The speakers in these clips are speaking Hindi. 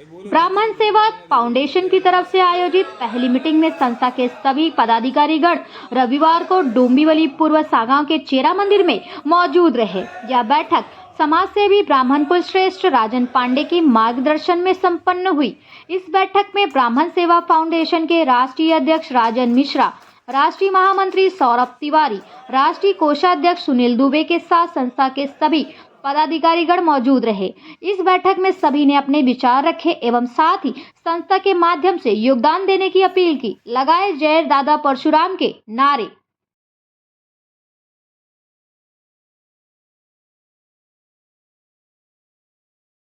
ब्राह्मण सेवा फाउंडेशन की तरफ से आयोजित पहली मीटिंग में संस्था के सभी पदाधिकारीगण रविवार को डोंबिवली पूर्व सागांव के चेरा मंदिर में मौजूद रहे। यह बैठक समाज सेवी ब्राह्मण कुल श्रेष्ठ राजन पांडे के मार्गदर्शन में संपन्न हुई। इस बैठक में ब्राह्मण सेवा फाउंडेशन के राष्ट्रीय अध्यक्ष राजन मिश्रा, राष्ट्रीय महामंत्री सौरभ तिवारी, राष्ट्रीय कोषाध्यक्ष सुनील दुबे के साथ संस्था के सभी पदाधिकारीगण मौजूद रहे। इस बैठक में सभी ने अपने विचार रखे एवं साथ ही संस्था के माध्यम से योगदान देने की अपील की। लगाए जय दादा परशुराम के नारे।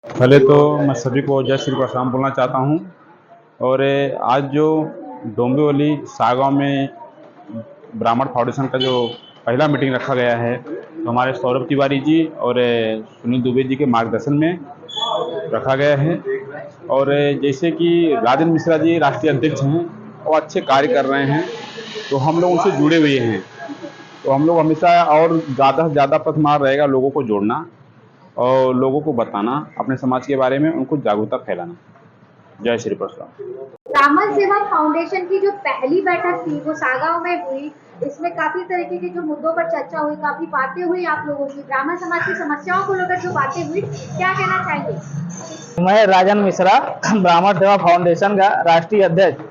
पहले तो मैं सभी को जय श्री परशुराम बोलना चाहता हूं। और आज जो डोंबिवली सागांव में ब्राह्मण फाउंडेशन का जो पहला मीटिंग रखा गया है, तो हमारे सौरभ तिवारी जी और सुनील दुबे जी के मार्गदर्शन में रखा गया है। और जैसे कि राजन मिश्रा जी राष्ट्रीय अध्यक्ष हैं, वो अच्छे कार्य कर रहे हैं, तो हम लोग उनसे जुड़े हुए हैं। तो हम लोग हमेशा और ज़्यादा से ज़्यादा प्रथम रहेगा लोगों को जोड़ना और लोगों को बताना अपने समाज के बारे में, उनको जागरूकता फैलाना। जय श्री परशुराम। ब्राह्मण सेवा फाउंडेशन की जो पहली बैठक थी वो सागांव में हुई। इसमें काफी तरीके के जो मुद्दों पर चर्चा हुई, काफी बातें हुई आप लोगों की, ब्राह्मण समाज की समस्याओं को लेकर जो बातें हुई, क्या कहना चाहेंगे? मैं राजन मिश्रा, ब्राह्मण सेवा फाउंडेशन का राष्ट्रीय अध्यक्ष।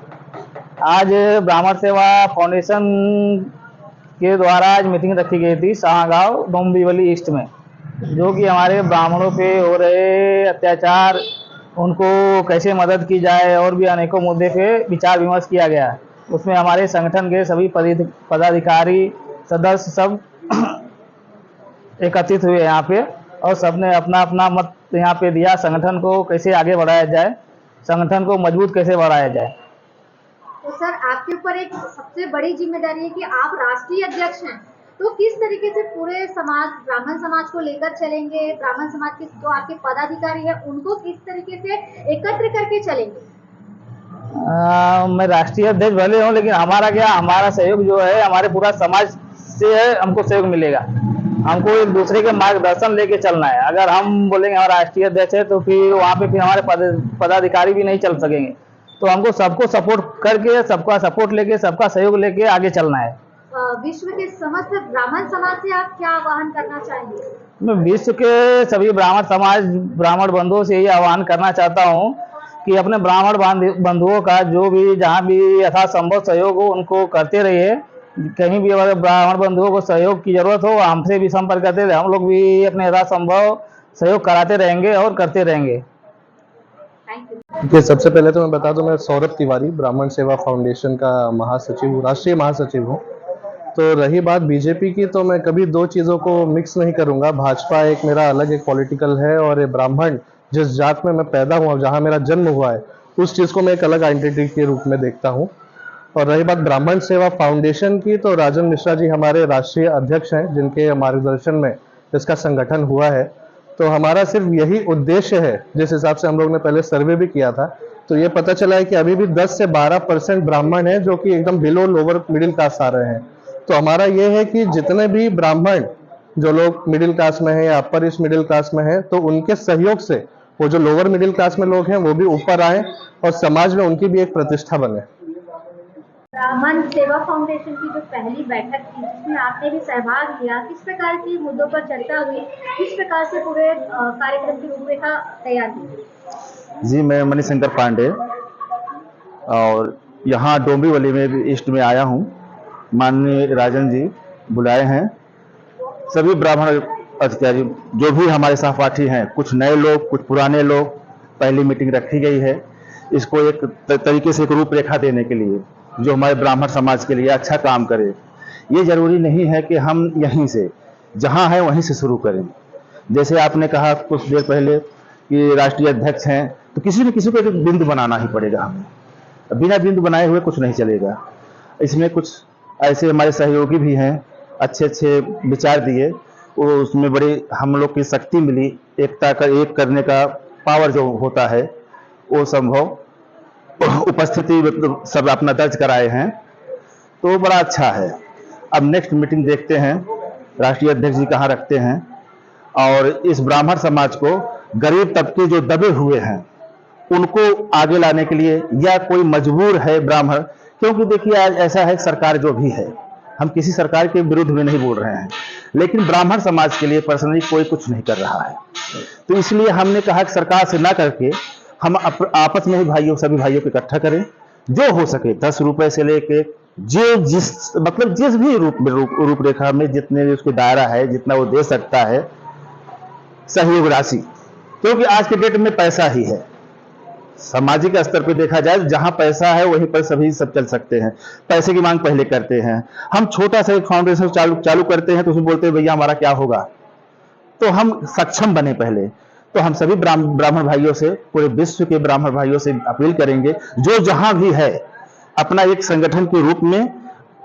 आज ब्राह्मण सेवा फाउंडेशन के द्वारा आज मीटिंग रखी गई थी सागांव डोंबिवली ईस्ट में, जो कि हमारे ब्राह्मणों पे हो रहे अत्याचार, उनको कैसे मदद की जाए और भी अनेकों मुद्दे पे विचार विमर्श किया गया। उसमें हमारे संगठन के सभी पदाधिकारी सदस्य सब एकत्रित हुए यहाँ पे, और सबने अपना अपना मत यहाँ पे दिया। संगठन को कैसे आगे बढ़ाया जाए, संगठन को मजबूत कैसे बढ़ाया जाए। तो सर, आपके ऊपर एक सबसे बड़ी जिम्मेदारी है कि आप राष्ट्रीय अध्यक्ष हैं, तो किस तरीके से पूरे समाज, ब्राह्मण समाज को लेकर चलेंगे? ब्राह्मण समाज के जो आपके पदाधिकारी हैं उनको किस तरीके से एकत्र करके चलेंगे? मैं राष्ट्रीय अध्यक्ष भले हूँ, लेकिन हमारा सहयोग जो है हमारे पूरा समाज से है, हमको सहयोग मिलेगा। हमको एक दूसरे के मार्गदर्शन लेके चलना है। अगर हम बोलेंगे हमारा राष्ट्रीय अध्यक्ष है, तो फिर वहाँ पे फिर हमारे पदाधिकारी भी नहीं चल सकेंगे। तो हमको सबको सपोर्ट करके, सबका सपोर्ट लेके, सबका सहयोग लेके आगे चलना है। विश्व के समस्त ब्राह्मण समाज से आप क्या आह्वान करना चाहेंगे? मैं विश्व के सभी ब्राह्मण बंधुओं से ये आह्वान करना चाहता हूँ कि अपने ब्राह्मण बंधुओं का जो भी जहाँ भी यथासंभव सहयोग हो उनको करते रहिए। कहीं भी अगर ब्राह्मण बंधुओं को सहयोग की जरूरत हो, हमसे भी संपर्क करते रहे। हम लोग भी अपने यथासंभव सहयोग कराते रहेंगे और करते रहेंगे। देखिए, सबसे पहले तो मैं बता दूं, मैं सौरभ तिवारी ब्राह्मण सेवा फाउंडेशन का महासचिव हूँ, राष्ट्रीय महासचिव हूँ। तो रही बात बीजेपी की, तो मैं कभी दो चीज़ों को मिक्स नहीं करूंगा। भाजपा एक मेरा अलग एक पॉलिटिकल है, और ये ब्राह्मण जिस जात में मैं पैदा हुआ, जहाँ मेरा जन्म हुआ है, उस चीज़ को मैं एक अलग आइडेंटिटी के रूप में देखता हूँ। और रही बात ब्राह्मण सेवा फाउंडेशन की, तो राजन मिश्रा जी हमारे राष्ट्रीय अध्यक्ष हैं, जिनके मार्गदर्शन में इसका संगठन हुआ है। तो हमारा सिर्फ यही उद्देश्य है, जिस हिसाब से हम लोग ने पहले सर्वे भी किया था, तो ये पता चला है कि अभी भी 10 से 12% ब्राह्मण हैं जो कि एकदम बिलो लोअर मिडिल क्लास आ रहे हैं। तो हमारा ये है कि जितने भी ब्राह्मण जो लोग मिडिल क्लास में हैं या अपर ईस्ट मिडिल क्लास में हैं, तो उनके सहयोग से वो जो लोअर मिडिल क्लास में लोग हैं वो भी ऊपर आए और समाज में उनकी भी एक प्रतिष्ठा बने। ब्राह्मण सेवा फाउंडेशन की जो पहली बैठक थी, जिसमें आपने भी सहभाग लिया, किस प्रकार की मुद्दों पर चर्चा हुई, किस प्रकार से पूरे कार्यक्रम की रूपरेखा तैयार की? जी, मैं मणिशंकर पांडे और यहाँ डोंबिवली में ईस्ट में आया हूँ। माननीय राजन जी बुलाए हैं। सभी ब्राह्मण अधिकारी जो भी हमारे सहपाठी हैं, कुछ नए लोग, कुछ पुराने लोग, पहली मीटिंग रखी गई है। इसको एक तरीके से एक रूपरेखा देने के लिए, जो हमारे ब्राह्मण समाज के लिए अच्छा काम करे। ये जरूरी नहीं है कि हम यहीं से, जहाँ है वहीं से शुरू करें। जैसे आपने कहा कुछ देर पहले कि राष्ट्रीय अध्यक्ष हैं, तो किसी न किसी को एक बिंदु बनाना ही पड़ेगा हमें। बिना बिंदु बनाए हुए कुछ नहीं चलेगा। इसमें कुछ ऐसे हमारे सहयोगी भी हैं, अच्छे अच्छे विचार दिए, वो उसमें बड़ी हम लोग की शक्ति मिली। एकता का एक करने का पावर जो होता है, वो संभव उपस्थिति सब अपना दर्ज कराए हैं, तो बड़ा अच्छा है। अब नेक्स्ट मीटिंग देखते हैं राष्ट्रीय अध्यक्ष जी कहाँ रखते हैं, और इस ब्राह्मण समाज को, गरीब तबके जो दबे हुए हैं उनको आगे लाने के लिए, या कोई मजबूर है ब्राह्मण, क्योंकि देखिए आज ऐसा है, सरकार जो भी है, हम किसी सरकार के विरुद्ध में नहीं बोल रहे हैं, लेकिन ब्राह्मण समाज के लिए पर्सनली कोई कुछ नहीं कर रहा है। तो इसलिए हमने कहा कि सरकार से ना करके हम आपस में ही भाइयों, सभी भाइयों को इकट्ठा करें, जो हो सके 10 रुपए से लेके जिस भी रूपरेखा में जितने भी उसको दायरा है, जितना वो दे सकता है सहयोग राशि, क्योंकि आज के डेट में पैसा ही है। सामाजिक स्तर पर देखा जाए, जहां पैसा है वहीं पर सभी सब चल सकते हैं। पैसे की मांग पहले करते हैं। हम छोटा सा एक फाउंडेशन चालू करते हैं तो उसमें बोलते हैं भैया हमारा क्या होगा, तो हम सक्षम बने पहले। तो हम सभी ब्राह्मण भाइयों से, पूरे विश्व के ब्राह्मण भाइयों से अपील करेंगे, जो जहां भी है अपना एक संगठन के रूप में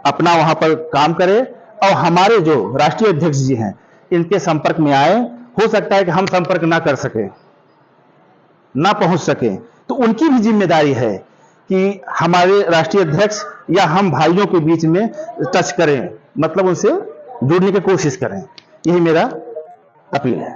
अपना वहां पर काम करे, और हमारे जो राष्ट्रीय अध्यक्ष जी हैं इनके संपर्क में आए। हो सकता है कि हम संपर्क ना कर सके, ना पहुंच सके, तो उनकी भी जिम्मेदारी है कि हमारे राष्ट्रीय अध्यक्ष या हम भाइयों के बीच में टच करें, मतलब उनसे जुड़ने की कोशिश करें। यही मेरा अपील है।